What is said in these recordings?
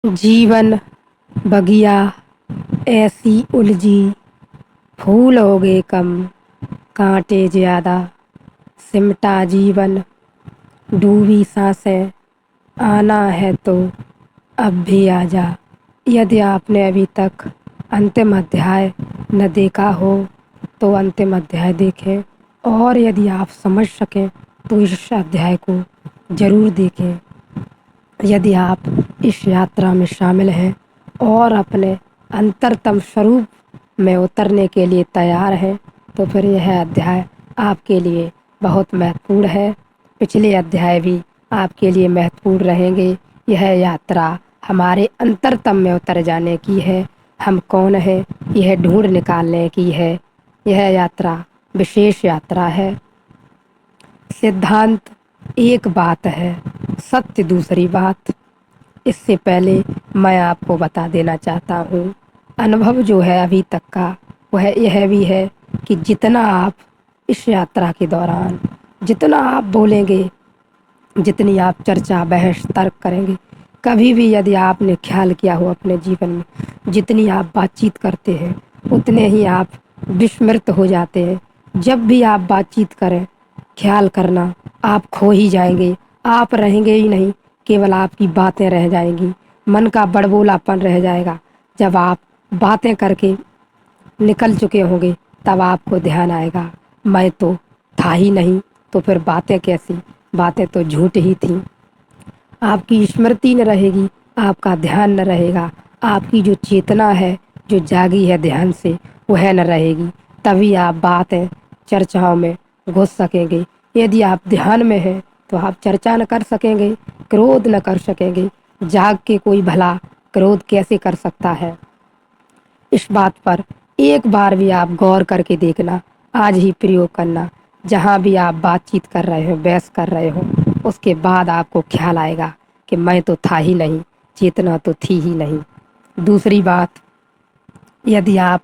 जीवन बगिया ऐसी उलझी, फूल हो गए कम, कांटे ज्यादा। सिमटा जीवन, डूबी सांसें, आना है तो अब भी आजा। यदि आपने अभी तक अंतिम अध्याय न देखा हो तो अंतिम अध्याय देखें, और यदि आप समझ सकें तो इस अध्याय को जरूर देखें। यदि आप इस यात्रा में शामिल हैं और अपने अंतरतम स्वरूप में उतरने के लिए तैयार हैं तो फिर यह अध्याय आपके लिए बहुत महत्वपूर्ण है। पिछले अध्याय भी आपके लिए महत्वपूर्ण रहेंगे। यह यात्रा हमारे अंतरतम में उतर जाने की है। हम कौन हैं यह ढूंढ निकालने की है। यह यात्रा विशेष यात्रा है। सिद्धांत एक बात है, सत्य दूसरी बात। इससे पहले मैं आपको बता देना चाहता हूँ, अनुभव जो है अभी तक का वह यह भी है कि जितना आप इस यात्रा के दौरान जितना आप बोलेंगे, जितनी आप चर्चा बहस तर्क करेंगे, कभी भी यदि आपने ख्याल किया हो अपने जीवन में, जितनी आप बातचीत करते हैं उतने ही आप विस्मृत हो जाते हैं। जब भी आप बातचीत करें, ख्याल करना, आप खो ही जाएंगे। आप रहेंगे ही नहीं, केवल आपकी बातें रह जाएंगी, मन का बड़बोलापन रह जाएगा। जब आप बातें करके निकल चुके होंगे तब आपको ध्यान आएगा, मैं तो था ही नहीं, तो फिर बातें कैसी, बातें तो झूठ ही थी। आपकी स्मृति न रहेगी, आपका ध्यान न रहेगा, आपकी जो चेतना है जो जागी है ध्यान से वह न रहेगी। तभी आप बातें चर्चाओं में घुस सकेंगे। यदि आप ध्यान में हैं तो आप चर्चा न कर सकेंगे, क्रोध न कर सकेंगे। जाग के कोई भला क्रोध कैसे कर सकता है। इस बात पर एक बार भी आप गौर करके देखना, आज ही प्रयोग करना। जहाँ भी आप बातचीत कर रहे हो, बहस कर रहे हो, उसके बाद आपको ख्याल आएगा कि मैं तो था ही नहीं, चेतना तो थी ही नहीं। दूसरी बात, यदि आप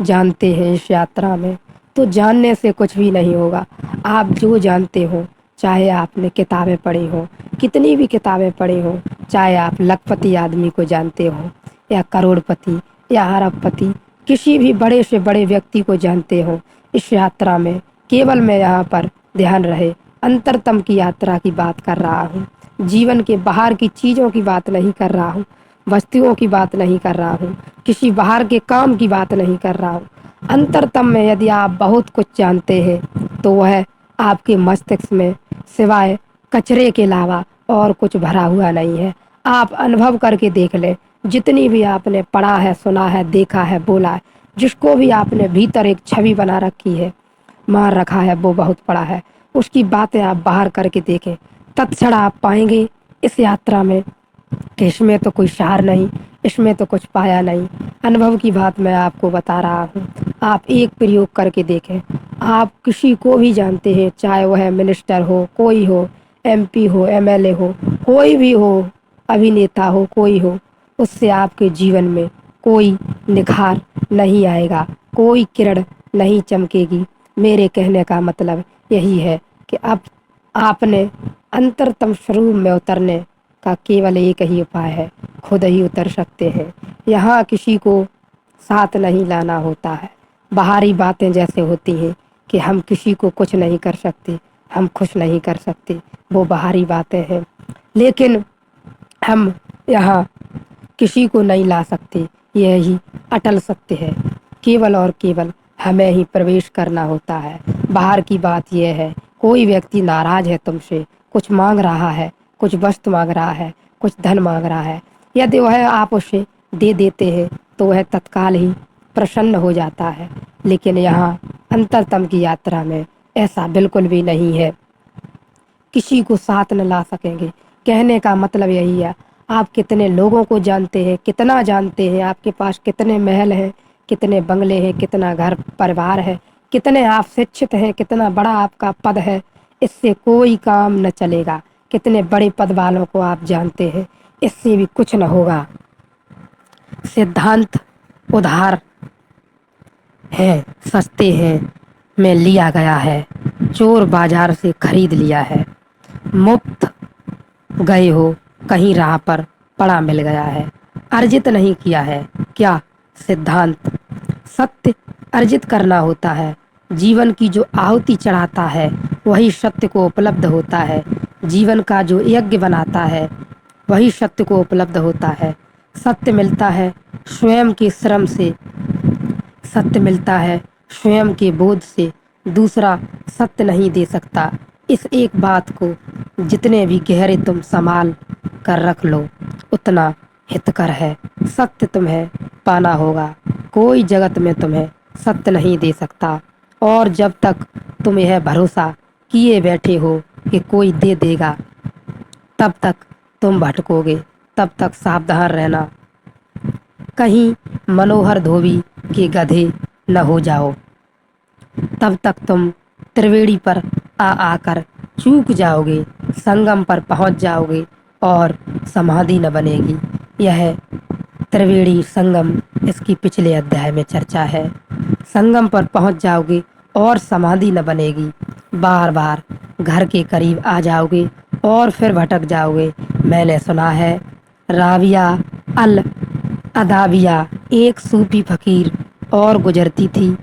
जानते हैं इस यात्रा में तो जानने से कुछ भी नहीं होगा। आप जो जानते हो, चाहे आपने किताबें पढ़ी हो, कितनी भी किताबें पढ़ी हो, चाहे आप लखपति आदमी को जानते हो या करोड़पति या अरबपति, किसी भी बड़े से बड़े व्यक्ति को जानते हो, इस यात्रा में केवल मैं यहाँ पर ध्यान रहे अंतरतम की यात्रा की बात कर रहा हूँ। जीवन के बाहर की चीज़ों की बात नहीं कर रहा हूँ, वस्तुओं की बात नहीं कर रहा हूँ, किसी बाहर के काम की बात नहीं कर रहा हूँ। अंतरतम में यदि आप बहुत कुछ जानते हैं तो वह आपके मस्तिष्क में सिवाय कचरे के अलावा और कुछ भरा हुआ नहीं है। आप अनुभव करके देख लें, जितनी भी आपने पढ़ा है, सुना है, देखा है, बोला है, जिसको भी आपने भीतर एक छवि बना रखी है, मार रखा है, वो बहुत पढ़ा है, उसकी बातें आप बाहर करके देखें, तत्क्षण आप पाएंगे इस यात्रा में कि इसमें तो कोई सार नहीं, इसमें तो कुछ पाया नहीं। अनुभव की बात मैं आपको बता रहा हूँ, आप एक प्रयोग करके देखें। आप किसी को भी जानते हैं, चाहे वह मिनिस्टर हो, कोई हो, एमपी हो, एमएलए हो, कोई भी हो, अभिनेता हो, कोई हो, उससे आपके जीवन में कोई निखार नहीं आएगा, कोई किरण नहीं चमकेगी। मेरे कहने का मतलब यही है कि अब आपने अंतरतम स्वरूप में उतरने का केवल एक ही उपाय है, खुद ही उतर सकते हैं। यहाँ किसी को साथ नहीं लाना होता है। बाहरी बातें जैसे होती हैं कि हम किसी को कुछ नहीं कर सकते, हम खुश नहीं कर सकते, वो बाहरी बातें हैं। लेकिन हम यहाँ किसी को नहीं ला सकते, यही अटल सत्य है। केवल और केवल हमें ही प्रवेश करना होता है। बाहर की बात यह है, कोई व्यक्ति नाराज है तुमसे, कुछ मांग रहा है, कुछ वस्तु मांग रहा है, कुछ धन मांग रहा है, यदि वह आप उसे दे देते हैं तो वह तत्काल ही प्रसन्न हो जाता है। लेकिन यहाँ अंतरतम की यात्रा में ऐसा बिल्कुल भी नहीं है, किसी को साथ न ला सकेंगे। कहने का मतलब यही है, आप कितने लोगों को जानते हैं, कितना जानते हैं, आपके पास कितने महल हैं, कितने बंगले हैं, कितना घर परिवार है, कितने आप शिक्षित हैं, कितना बड़ा आपका पद है, इससे कोई काम न चलेगा। कितने बड़े पद वालों को आप जानते हैं, इससे भी कुछ न होगा। सिद्धांत उधार है, सस्ते हैं में लिया गया है, चोर बाजार से खरीद लिया है। मुफ्त गए हो, कहीं राह पर पड़ा मिल गया है, अर्जित नहीं किया है। क्या सिद्धांत? सत्य अर्जित करना होता है। जीवन की जो आहुति चढ़ाता है वही सत्य को उपलब्ध होता है। जीवन का जो यज्ञ बनाता है वही सत्य को उपलब्ध होता है। सत्य मिलता है स्वयं के श्रम से, सत्य मिलता है स्वयं के बोध से, दूसरा सत्य नहीं दे सकता। इस एक बात को जितने भी गहरे तुम संभाल कर रख लो उतना हितकर है। सत्य तुम्हें पाना होगा, कोई जगत में तुम्हें सत्य नहीं दे सकता। और जब तक तुम यह भरोसा किए बैठे हो कि कोई दे देगा, तब तक तुम भटकोगे। तब तक सावधान रहना, कहीं मनोहर धोबी के गधे न हो जाओ। तब तक तुम त्रिवेणी पर आकर चूक जाओगे, संगम पर पहुंच जाओगे और समाधि न बनेगी। यह त्रिवेणी संगम इसकी पिछले अध्याय में चर्चा है। संगम पर पहुंच जाओगे और समाधि न बनेगी, बार बार घर के करीब आ जाओगे और फिर भटक जाओगे। मैंने सुना है राबिया अल अदाविया एक सूफी फकीर और गुजरती थी।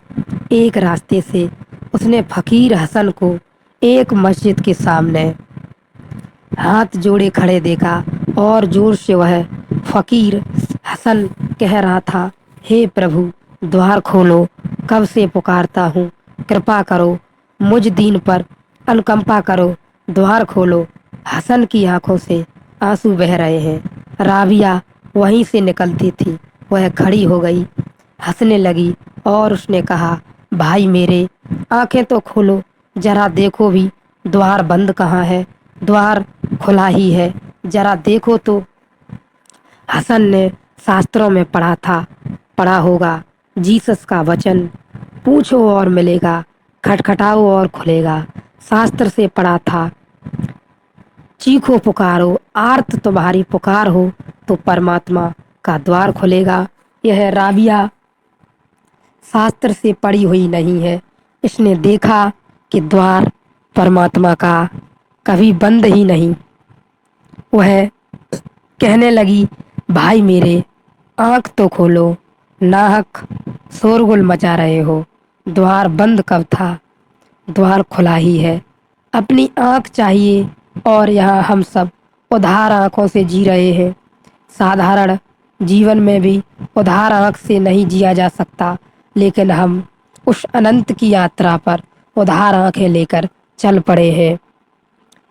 एक रास्ते से उसने फकीर हसन को एक मस्जिद के सामने हाथ जोड़े खड़े देखा और जोर से वह फकीर हसन कह रहा था, हे प्रभु द्वार खोलो, कब से पुकारता हूँ, कृपा करो, मुझ दीन पर अनुकंपा करो, द्वार खोलो। हसन की आंखों से आंसू बह रहे हैं। राबिया वहीं से निकलती थी। वह खड़ी हो गई, हंसने लगी और उसने कहा, भाई मेरे आंखें तो खोलो, जरा देखो भी द्वार बंद कहाँ है, द्वार खुला ही है, जरा देखो तो। हसन ने शास्त्रों में पढ़ा होगा जीसस का वचन, पूछो और मिलेगा, खटखटाओ और खुलेगा। शास्त्र से पढ़ा था, चीखो पुकारो, आर्त तुम्हारी पुकार हो तो परमात्मा का द्वार खुलेगा। यह राबिया शास्त्र से पढ़ी हुई नहीं है, इसने देखा कि द्वार परमात्मा का कभी बंद ही नहीं। वह कहने लगी, भाई मेरे आंख तो खोलो, नाहक शोरगुल मचा रहे हो, द्वार बंद कब था, द्वार खुला ही है। अपनी आंख चाहिए और यहाँ हम सब उधार आंखों से जी रहे हैं। साधारण जीवन में भी उधार आंख से नहीं जिया जा सकता, लेकिन हम उस अनंत की यात्रा पर उधार आंखें लेकर चल पड़े हैं।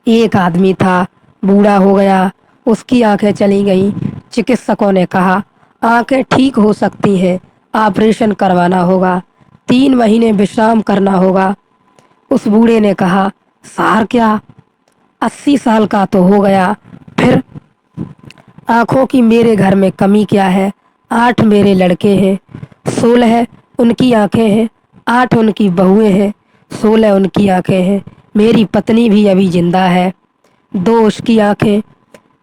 एक आदमी था, बूढ़ा हो गया, उसकी आंखें चली गईं। चिकित्सकों ने कहा आंखें ठीक हो सकती हैं, ऑपरेशन करवाना होगा, 3 महीने विश्राम करना होगा। उस बूढ़े ने कहा, सार क्या, 80 साल का तो हो गया, फिर आंखों की मेरे घर में कमी क्या है। 8 मेरे लड़के हैं, 16 उनकी आंखें हैं, 8 उनकी बहुएं हैं, 16 उनकी आंखें हैं। मेरी पत्नी भी अभी जिंदा है, 2 उसकी आंखें,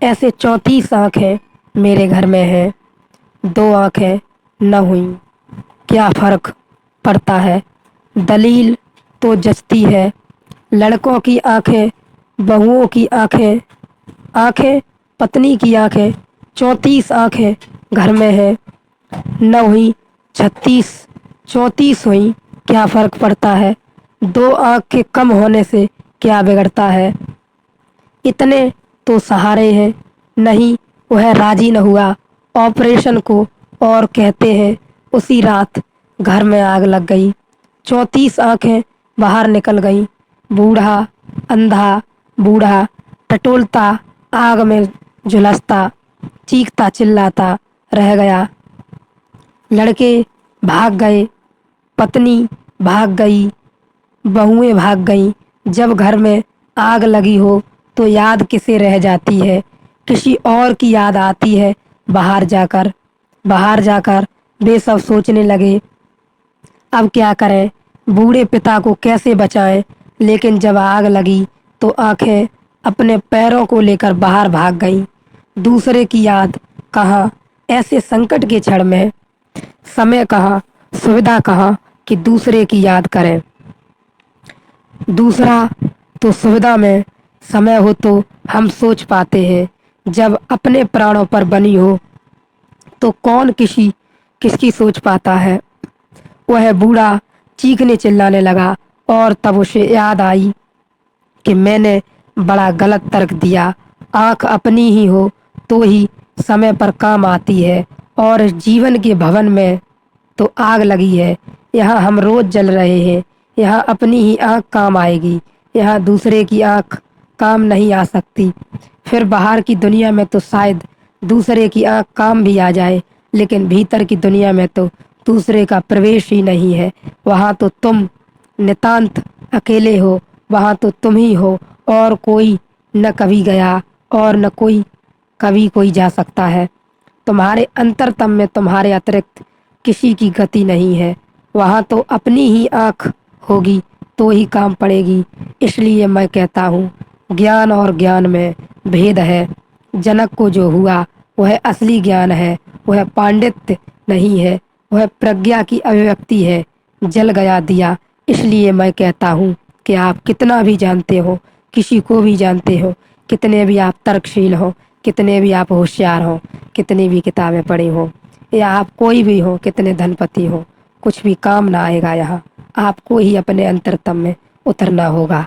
ऐसे 34 आंखें मेरे घर में हैं। 2 आंखें न हुई, क्या फर्क पड़ता है, दलील तो जचती है। लड़कों की आंखें, बहुओं की आंखें, आंखें पत्नी की आंखें, 34 आंखें घर में है, न हुई 36, 34 हुई, क्या फर्क पड़ता है। 2 आंख के कम होने से क्या बिगड़ता है। इतने तो सहारे हैं, नहीं वह राजी न हुआ ऑपरेशन को और कहते हैं उसी रात घर में आग लग गई। 34 आंखें बाहर निकल गईं। बूढ़ा अंधा बूढ़ा टटोलता आग में झुलसता चीखता चिल्लाता रह गया। लड़के भाग गए, पत्नी भाग गई, बहुएं भाग गईं। जब घर में आग लगी हो तो याद किसे रह जाती है, किसी और की याद आती है। बाहर जाकर वे सब सोचने लगे अब क्या करें, बूढ़े पिता को कैसे बचाएं। लेकिन जब आग लगी तो आंखें अपने पैरों को लेकर बाहर भाग गईं। दूसरे की याद कहाँ, ऐसे संकट के क्षण में समय कहाँ, सुविधा कहाँ कि दूसरे की याद करें। दूसरा तो सुविधा में समय हो तो हम सोच पाते हैं जब अपने प्राणों पर बनी हो तो कौन किसकी सोच पाता है। वह बूढ़ा चीखने चिल्लाने लगा और तब उसे याद आई कि मैंने बड़ा गलत तर्क दिया। आंख अपनी ही हो तो ही समय पर काम आती है और जीवन के भवन में तो आग लगी है। यहाँ हम रोज जल रहे हैं। यहाँ अपनी ही आंख काम आएगी। यहाँ दूसरे की आंख काम नहीं आ सकती। फिर बाहर की दुनिया में तो शायद दूसरे की आंख काम भी आ जाए, लेकिन भीतर की दुनिया में तो दूसरे का प्रवेश ही नहीं है। वहाँ तो तुम नितांत अकेले हो। वहाँ तो तुम ही हो और कोई न कभी गया और न कोई कभी कोई जा सकता है। तुम्हारे अंतरतम में तुम्हारे अतिरिक्त किसी की गति नहीं है। वहाँ तो अपनी ही आंख होगी तो ही काम पड़ेगी। इसलिए मैं कहता हूँ ज्ञान और ज्ञान में भेद है। जनक को जो हुआ वह असली ज्ञान है, वह पांडित्य नहीं है, वह प्रज्ञा की अभिव्यक्ति है। जल गया दिया। इसलिए मैं कहता हूँ कि आप कितना भी जानते हो, किसी को भी जानते हो, कितने भी आप तर्कशील हो, कितने भी आप होशियार हो, कितनी भी किताबें पढ़ी हो, या आप कोई भी हो, कितने धनपति हो, कुछ भी काम ना आएगा। यहाँ आपको ही अपने अंतरतम में उतरना होगा।